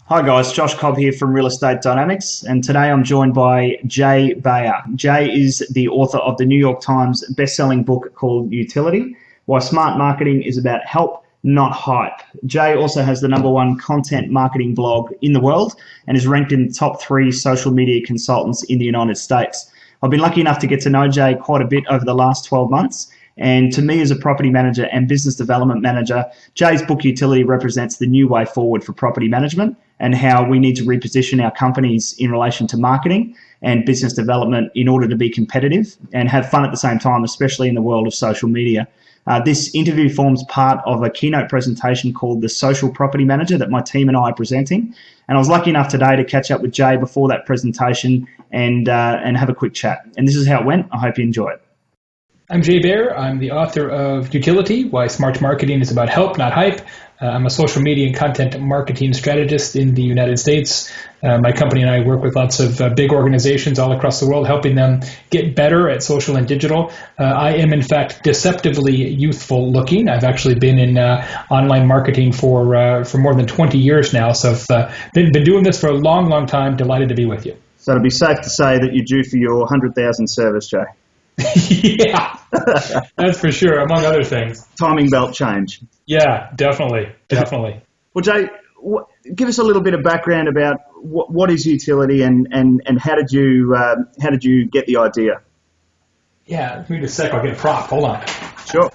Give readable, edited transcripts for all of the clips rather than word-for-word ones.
Hi guys, Josh Cobb here from Real Estate Dynamics, and today I'm joined by Jay Baer. Jay is the author of the New York Times best-selling book called Youtility, Why Smart Marketing is About Help, Not Hype. Jay also has the #1 content marketing blog in the world and is ranked in the top 3 social media consultants in the United States. I've been lucky enough to get to know Jay quite a bit over the last 12 months. And to me, as a property manager and business development manager, Jay's book Youtility represents the new way forward for property management and how we need to reposition our companies in relation to marketing and business development in order to be competitive and have fun at the same time, especially in the world of social media. This interview forms part of a keynote presentation called The Social Property Manager that my team and I are presenting. And I was lucky enough today to catch up with Jay before that presentation and have a quick chat. And this is how it went. I hope you enjoy it. I'm Jay Baer. I'm the author of Youtility, Why Smart Marketing is About Help, Not Hype. I'm a social media and content marketing strategist in the United States. My company and I work with lots of big organizations all across the world, helping them get better at social and digital. I am, in fact, deceptively youthful looking. I've actually been in online marketing for more than 20 years now, so I've been doing this for a long, long time. Delighted to be with you. So it'd be safe to say that you're due for your 100,000 service, Jay. Yeah, that's for sure, among other things. Timing belt change. Yeah, definitely. Well, Jay, give us a little bit of background about what is Youtility and how did you get the idea? Yeah, give me a sec. I'll get a prop. Hold on. Sure.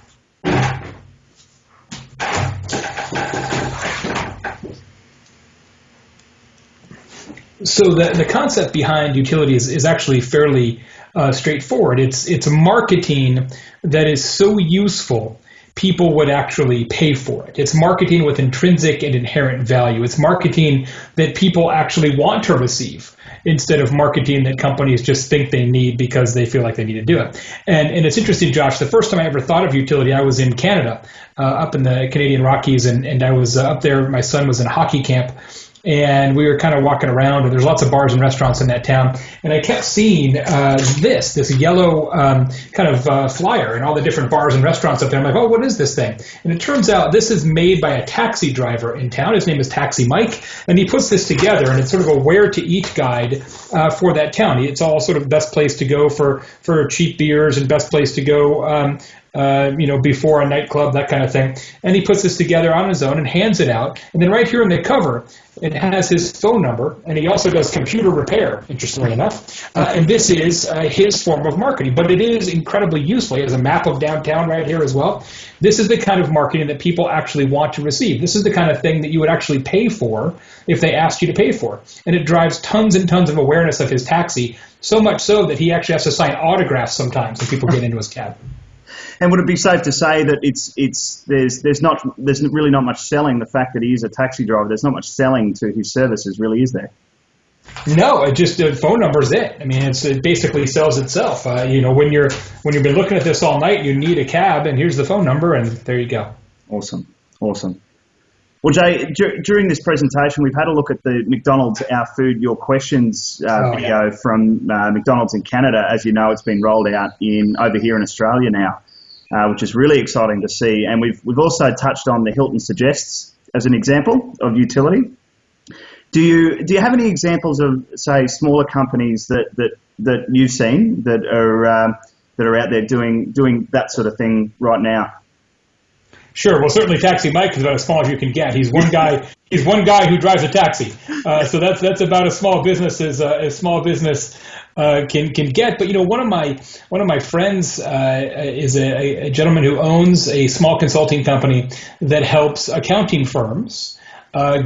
So the concept behind Youtility is actually fairly straightforward. It's marketing that is so useful, people would actually pay for it. It's marketing with intrinsic and inherent value. It's marketing that people actually want to receive instead of marketing that companies just think they need because they feel like they need to do it. And it's interesting, Josh, the first time I ever thought of Youtility, I was in Canada, up in the Canadian Rockies, and I was up there. My son was in a hockey camp. And we were kind of walking around, and there's lots of bars and restaurants in that town. And I kept seeing this yellow kind of flyer and all the different bars and restaurants up there. I'm like, oh, what is this thing? And it turns out this is made by a taxi driver in town. His name is Taxi Mike, and he puts this together, and it's sort of a where-to-eat guide for that town. It's all sort of best place to go for cheap beers and best place to go before a nightclub, that kind of thing. And he puts this together on his own and hands it out. And then right here in the cover, it has his phone number, and he also does computer repair, interestingly enough. And this is his form of marketing, but it is incredibly useful. He has a map of downtown right here as well. This is the kind of marketing that people actually want to receive. This is the kind of thing that you would actually pay for if they asked you to pay for. And it drives tons and tons of awareness of his taxi, so much so that he actually has to sign autographs sometimes when people get into his cab. And would it be safe to say that there's really not much selling the fact that he is a taxi driver? There's not much selling to his services, really, is there? No, it just phone number is it. I mean, it basically sells itself. When you've been looking at this all night, you need a cab, and here's the phone number, and there you go. Awesome. Well, Jay, during this presentation, we've had a look at the McDonald's Our Food, Your Questions video from McDonald's in Canada. As you know, it's been rolled out over here in Australia now, which is really exciting to see. And we've also touched on the Hilton Suggests as an example of Youtility. Do you have any examples of, say, smaller companies that you've seen that are out there doing that sort of thing right now? Sure. Well, certainly Taxi Mike is about as small as you can get. He's one guy. He's one guy who drives a taxi. So that's about as small business as small business can get. But one of my friends is a gentleman who owns a small consulting company that helps accounting firms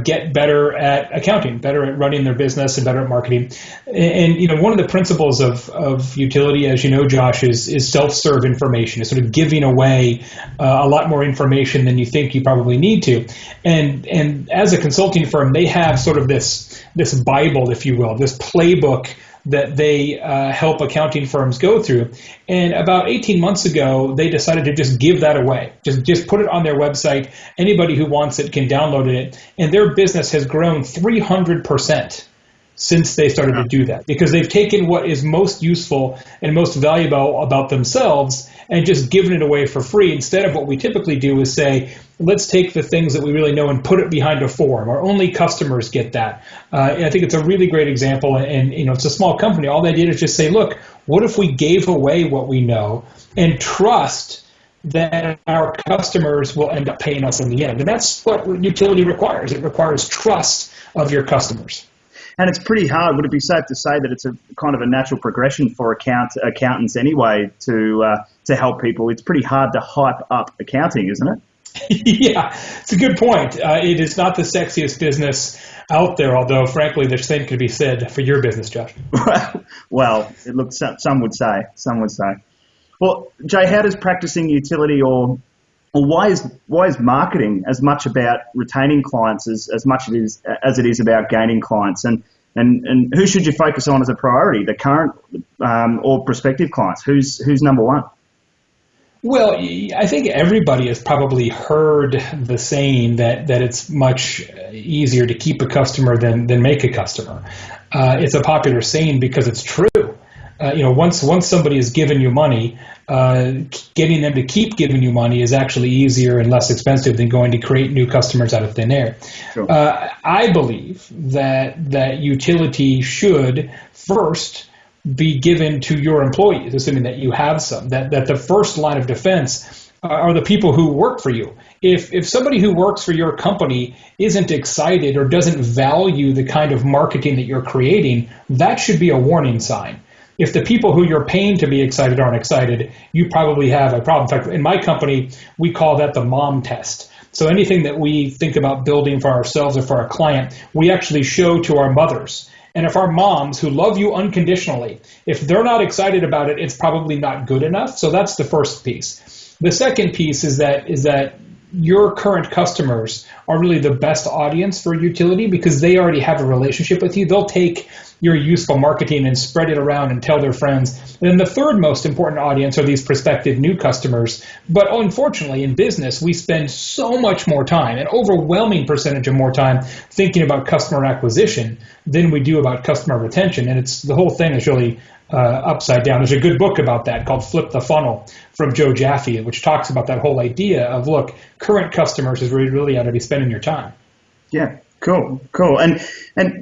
get better at accounting, better at running their business, and better at marketing. And one of the principles of Youtility, as you know, Josh, is self-serve information. It's sort of giving away a lot more information than you think you probably need to. And as a consulting firm, they have sort of this Bible, if you will, this playbook that they help accounting firms go through. And about 18 months ago, they decided to just give that away. Just put it on their website. Anybody who wants it can download it. And their business has grown 300% since they started to do that, because they've taken what is most useful and most valuable about themselves and just given it away for free, instead of what we typically do is say, let's take the things that we really know and put it behind a form, or only customers get that. And I think it's a really great example, and it's a small company. All they did is just say, look, what if we gave away what we know and trust that our customers will end up paying us in the end? And that's what Youtility requires. It requires trust of your customers. And it's pretty hard. Would it be safe to say that it's a kind of a natural progression for accountants anyway to help people? It's pretty hard to hype up accounting, isn't it? Yeah, it's a good point. It is not the sexiest business out there, although, frankly, the same could be said for your business, Josh. Well, it looks. Some would say. Well, Jay, how does practicing Youtility or why is marketing as much about retaining clients as much as it is about gaining clients? And who should you focus on as a priority, the current or prospective clients? Who's number one? Well, I think everybody has probably heard the saying that it's much easier to keep a customer than make a customer. It's a popular saying because it's true. Once somebody has given you money, getting them to keep giving you money is actually easier and less expensive than going to create new customers out of thin air. Sure. I believe that Youtility should first be given to your employees, assuming that you have some, that the first line of defense are the people who work for you. If somebody who works for your company isn't excited or doesn't value the kind of marketing that you're creating, that should be a warning sign. If the people who you're paying to be excited aren't excited, you probably have a problem. In fact, in my company, we call that the mom test. So anything that we think about building for ourselves or for our client, we actually show to our mothers. And if our moms who love you unconditionally, if they're not excited about it, it's probably not good enough. So that's the first piece. The second piece is that your current customers are really the best audience for Youtility because they already have a relationship with you. They'll take your useful marketing and spread it around and tell their friends. And then the third most important audience are these prospective new customers. But unfortunately, in business, we spend so much more time, an overwhelming percentage of more time thinking about customer acquisition than we do about customer retention. And the whole thing is really upside down. There's a good book about that called Flip the Funnel from Joe Jaffe, which talks about that whole idea of, look, current customers is where you really ought to be spending your time. Yeah, cool. And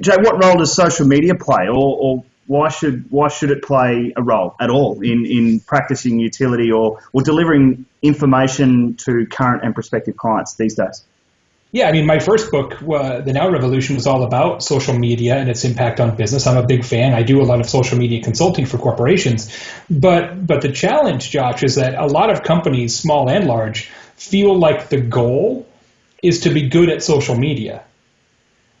Jay, what role does social media play, or why should it play a role at all in practicing Youtility or delivering information to current and prospective clients these days? Yeah, I mean, my first book, The Now Revolution, was all about social media and its impact on business. I'm a big fan. I do a lot of social media consulting for corporations. But the challenge, Josh, is that a lot of companies, small and large, feel like the goal is to be good at social media.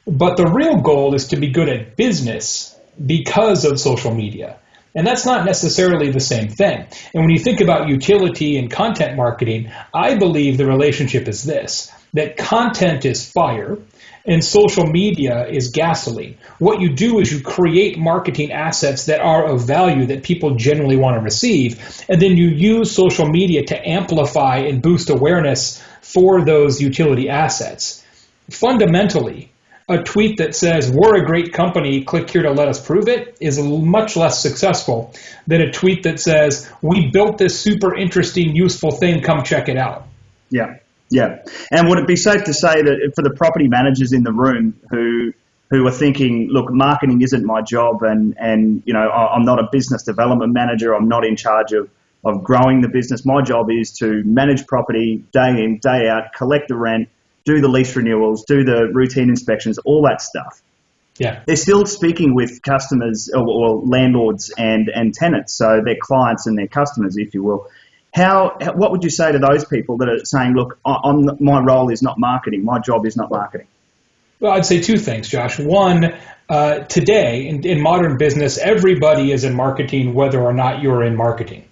But the real goal is to be good at business because of social media. And that's not necessarily the same thing. And when you think about Youtility and content marketing, I believe the relationship is this, that content is fire and social media is gasoline. What you do is you create marketing assets that are of value that people generally want to receive, and then you use social media to amplify and boost awareness for those utility assets. Fundamentally, a tweet that says, we're a great company, click here to let us prove it, is much less successful than a tweet that says, we built this super interesting, useful thing, come check it out. Yeah. And would it be safe to say that for the property managers in the room who are thinking, look, marketing isn't my job and I'm not a business development manager, I'm not in charge of growing the business, my job is to manage property day in, day out, collect the rent, do the lease renewals, do the routine inspections, all that stuff. Yeah. They're still speaking with customers or landlords and tenants, so their clients and their customers, if you will. What would you say to those people that are saying, look, my role is not marketing, my job is not marketing? Well, I'd say two things, Josh. One, today in modern business, everybody is in marketing whether or not you're in marketing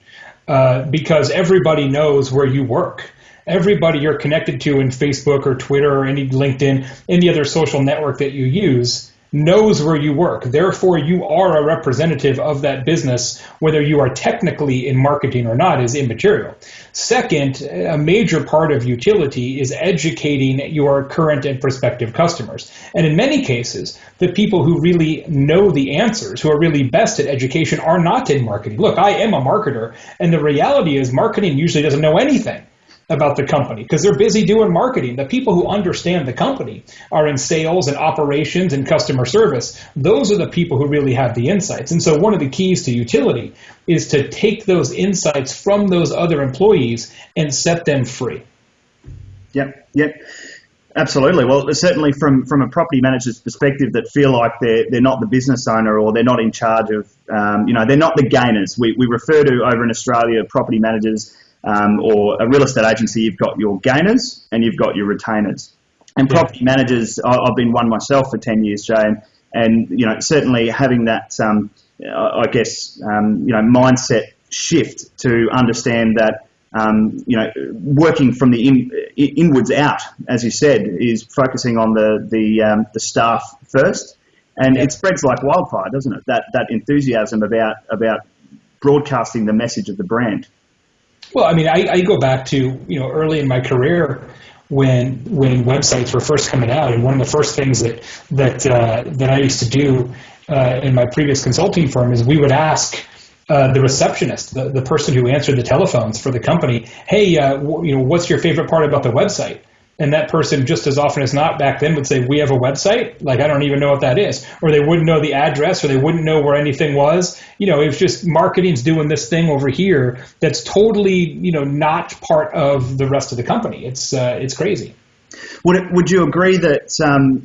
because everybody knows where you work. Everybody you're connected to in Facebook or Twitter or any LinkedIn, any other social network that you use knows where you work. Therefore, you are a representative of that business. Whether you are technically in marketing or not is immaterial. Second, a major part of Youtility is educating your current and prospective customers. And in many cases, the people who really know the answers, who are really best at education, are not in marketing. Look, I am a marketer, and the reality is marketing usually doesn't know anything. about the company because they're busy doing marketing. The people who understand the company are in sales and operations and customer service. Those are the people who really have the insights. And so one of the keys to Youtility is to take those insights from those other employees and set them free. Yep. Absolutely. Well, certainly from a property manager's perspective that feel like they're not the business owner or they're not in charge of, they're not the gainers. We refer to over in Australia property managers or a real estate agency, you've got your gainers and you've got your retainers. And property managers, I've been one myself for 10 years, Jay, and certainly having that, mindset shift to understand that, working from the inwards out, as you said, is focusing on the staff first, and it spreads like wildfire, doesn't it? That enthusiasm about broadcasting the message of the brand. Well, I mean, I go back to early in my career when websites were first coming out, and one of the first things that I used to do in my previous consulting firm is we would ask the receptionist, the person who answered the telephones for the company, hey, what's your favorite part about the website? And that person, just as often as not, back then would say, we have a website? Like, I don't even know what that is. Or they wouldn't know the address, or they wouldn't know where anything was. It was just marketing's doing this thing over here that's totally, not part of the rest of the company. It's crazy. Would you agree that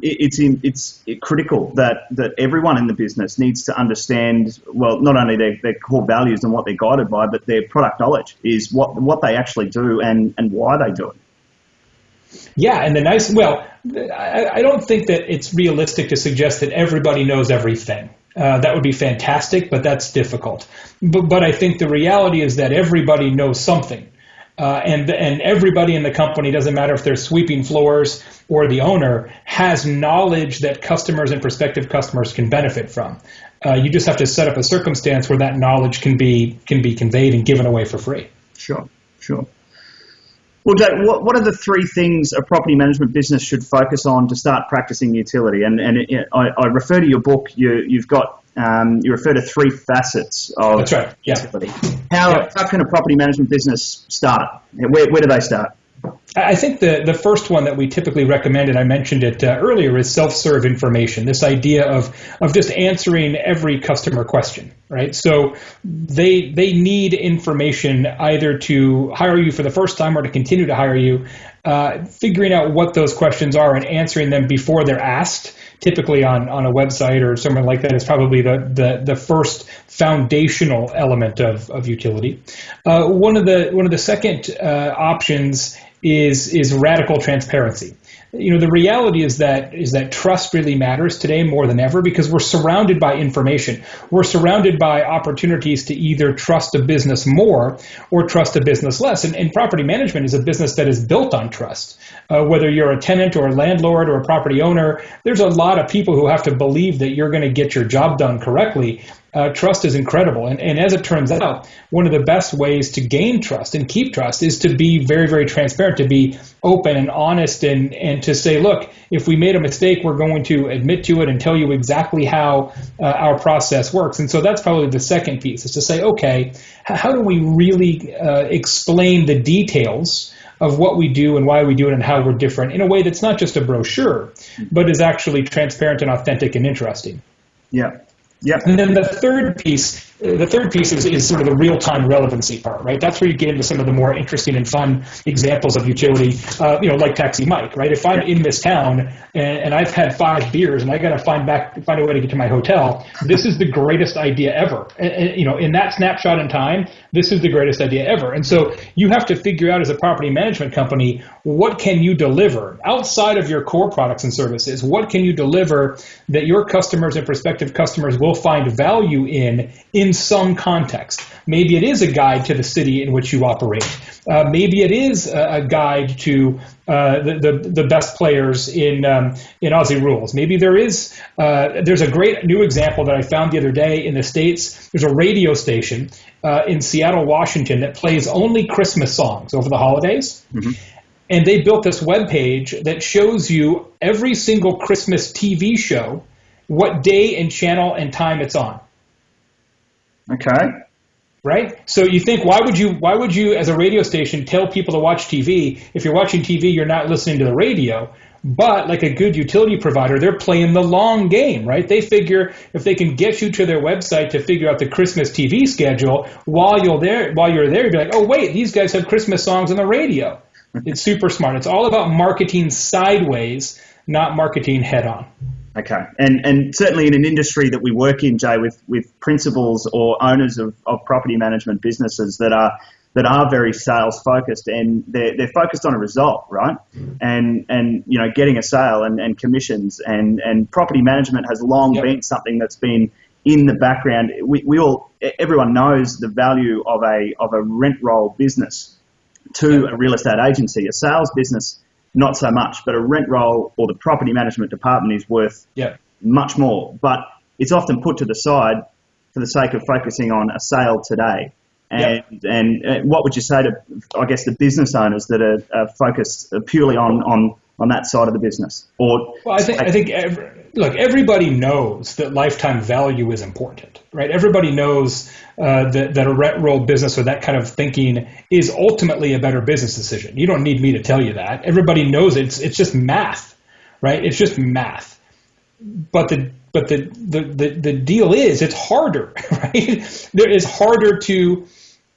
it's critical that everyone in the business needs to understand, well, not only their core values and what they're guided by, but their product knowledge is what they actually do and why they do it? Yeah, and I don't think that it's realistic to suggest that everybody knows everything. That would be fantastic, but that's difficult. But I think the reality is that everybody knows something. And everybody in the company, doesn't matter if they're sweeping floors or the owner, has knowledge that customers and prospective customers can benefit from. You just have to set up a circumstance where that knowledge can be conveyed and given away for free. Sure. Well, Jay, what are the three things a property management business should focus on to start practicing Youtility? And I refer to your book. You've got you refer to three facets of That's right. Yeah. Youtility. How can a property management business start? Where do they start? I think the first one that we typically recommend, and I mentioned it earlier, is self-serve information. This idea of just answering every customer question, right? So they need information either to hire you for the first time or to continue to hire you. Figuring out what those questions are and answering them before they're asked, typically on a website or somewhere like that, is probably the first foundational element of Youtility. One of the second options is radical transparency. The reality is that trust really matters today more than ever because we're surrounded by information. We're surrounded by opportunities to either trust a business more or trust a business less. And property management is a business that is built on trust. Whether you're a tenant or a landlord or a property owner, there's a lot of people who have to believe that you're going to get your job done correctly. Trust is incredible. And as it turns out, one of the best ways to gain trust and keep trust is to be very, very transparent, to be open and honest and to say, look, if we made a mistake, we're going to admit to it and tell you exactly how our process works. And so that's probably the second piece, is to say, okay, how do we really explain the details of what we do and why we do it and how we're different in a way that's not just a brochure, but is actually transparent and authentic and interesting. Yeah. And then the third piece is sort of the real-time relevancy part, right? That's where you get into some of the more interesting and fun examples of Youtility, like Taxi Mike, right? If I'm in this town and I've had 5 beers and I got to find a way to get to my hotel, this is the greatest idea ever. In that snapshot in time, this is the greatest idea ever. And so you have to figure out as a property management company, what can you deliver outside of your core products and services? What can you deliver that your customers and prospective customers will find value in some context? Maybe it is a guide to the city in which you operate. Maybe it is a guide to the best players in Aussie rules. Maybe there's a great new example that I found the other day in the States. There's a radio station in Seattle, Washington that plays only Christmas songs over the holidays. Mm-hmm. And they built this webpage that shows you every single Christmas TV show, what day and channel and time it's on. Okay. right? So you think, why would you as a radio station tell people to watch TV? If you're watching TV, you're not listening to the radio. But like a good utility provider, they're playing the long game, right? They figure if they can get you to their website to figure out the Christmas TV schedule while you're there, you'd be like, oh, wait, these guys have Christmas songs on the radio. It's super smart. It's all about marketing sideways, not marketing head on. Okay. And certainly in an industry that we work in, Jay, with principals or owners of property management businesses that are very sales focused, and they're focused on a result, right? And getting a sale and commissions and property management has long been something that's been in the background. Everyone knows the value of a rent roll business to a real estate agency. A sales business, not so much, but a rent roll or the property management department is worth much more. But it's often put to the side for the sake of focusing on a sale today. And what would you say to, I guess, the business owners that are focused purely on that side of the business? Well, I think everybody knows that lifetime value is important, right? Everybody knows that a rent roll business or that kind of thinking is ultimately a better business decision. You don't need me to tell you that. Everybody knows it. It's just math, right? It's just math. But the deal is it's harder, right?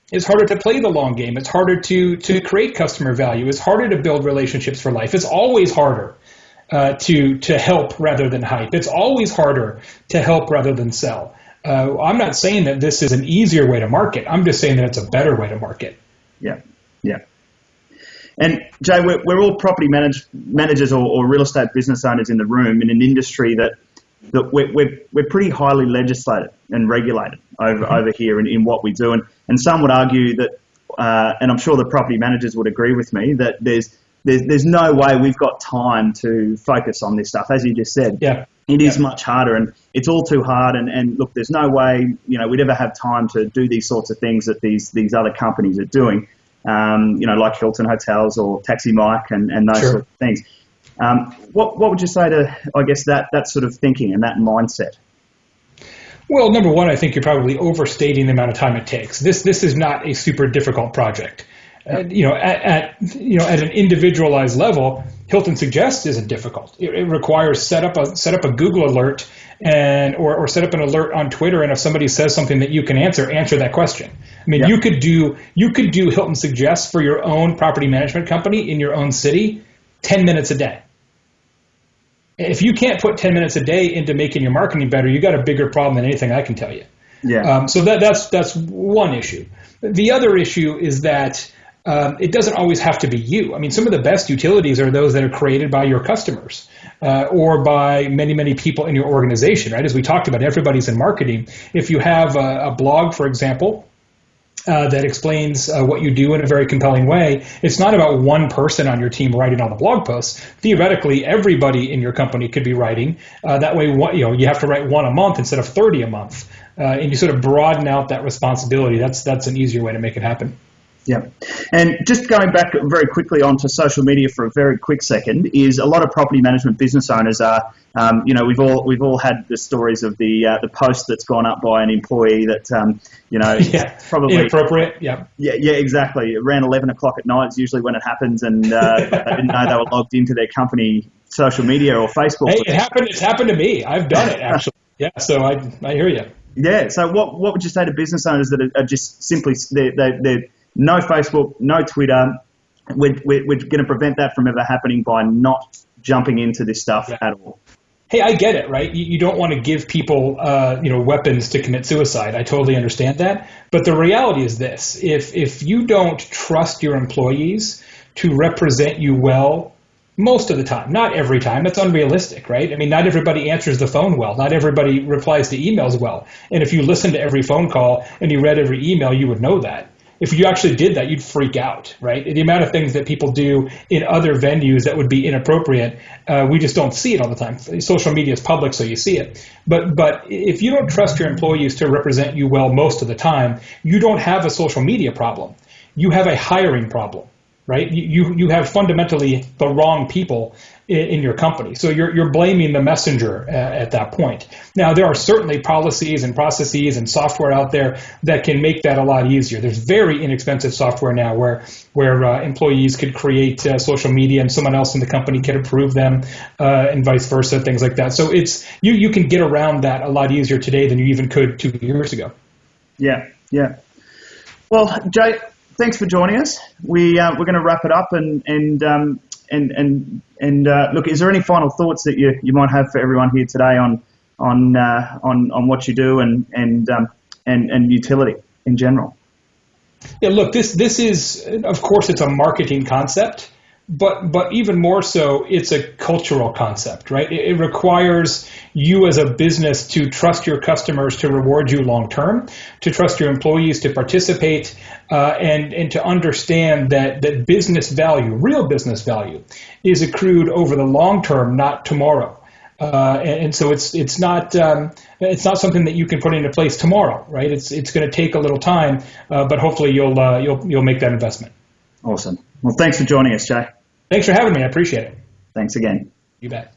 It's harder to play the long game. It's harder to create customer value. It's harder to build relationships for life. It's always harder to help rather than hype. It's always harder to help rather than sell. I'm not saying that this is an easier way to market. I'm just saying that it's a better way to market. Yeah. And Jay, we're all property managers or real estate business owners in the room in an industry that we're pretty highly legislated and regulated over here in what we do. And some would argue that, and I'm sure the property managers would agree with me, that there's no way we've got time to focus on this stuff. As you just said, it is much harder, and it's all too hard. And look, there's no way we'd ever have time to do these sorts of things that these other companies are doing, like Hilton Hotels or Taxi Mike and those sorts of things. What would you say to, I guess, that sort of thinking and that mindset? Well, number one, I think you're probably overstating the amount of time it takes. This is not a super difficult project. At an individualized level, Hilton Suggests isn't difficult. It requires set up a Google alert or set up an alert on Twitter, and if somebody says something that you can answer that question. I mean, you could do Hilton Suggests for your own property management company in your own city, 10 minutes a day. If you can't put 10 minutes a day into making your marketing better, you got a bigger problem than anything I can tell you. So that's one issue. The other issue is that it doesn't always have to be you. I mean, some of the best utilities are those that are created by your customers or by many, many people in your organization, right? As we talked about, everybody's in marketing. If you have a blog, for example, that explains what you do in a very compelling way, it's not about one person on your team writing all the blog posts. Theoretically, everybody in your company could be writing. That way, you have to write one a month instead of 30 a month. And you sort of broaden out that responsibility. That's an easier way to make it happen. Yeah. And just going back very quickly onto social media for a very quick second, is a lot of property management business owners are, we've all had the stories of the post that's gone up by an employee that, probably inappropriate. Yeah, exactly. Around 11 o'clock at night is usually when it happens, and they didn't know they were logged into their company social media or Facebook. Hey, it's happened to me. I've done it actually. Yeah. So I hear you. Yeah. So what would you say to business owners that are just simply they're no Facebook, no Twitter? We're going to prevent that from ever happening by not jumping into this stuff at all. Hey, I get it, right? You don't want to give people, weapons to commit suicide. I totally understand that. But the reality is this: if you don't trust your employees to represent you well, most of the time, not every time, that's unrealistic, right? I mean, not everybody answers the phone well. Not everybody replies to emails well. And if you listened to every phone call and you read every email, you would know that. If you actually did that, you'd freak out, right? The amount of things that people do in other venues that would be inappropriate, we just don't see it all the time. Social media is public, so you see it. But if you don't trust your employees to represent you well most of the time, you don't have a social media problem. You have a hiring problem, right? You have fundamentally the wrong people in your company. So you're blaming the messenger at that point. Now, there are certainly policies and processes and software out there that can make that a lot easier. There's very inexpensive software now where employees could create social media and someone else in the company can approve them, and vice versa, things like that. So you can get around that a lot easier today than you even could 2 years ago. Yeah. Well, Jay, thanks for joining us. We're going to wrap it up and look. Is there any final thoughts that you might have for everyone here today on what you do and Youtility in general? Yeah, look, this is, of course, it's a marketing concept, but even more so, it's a cultural concept, right? It requires you as a business to trust your customers to reward you long term, to trust your employees to participate, and to understand that business value, real business value, is accrued over the long term, not tomorrow. And so it's not something that you can put into place tomorrow, right? It's going to take a little time, but hopefully you'll make that investment. Awesome. Well, thanks for joining us, Jay. Thanks for having me. I appreciate it. Thanks again. You bet.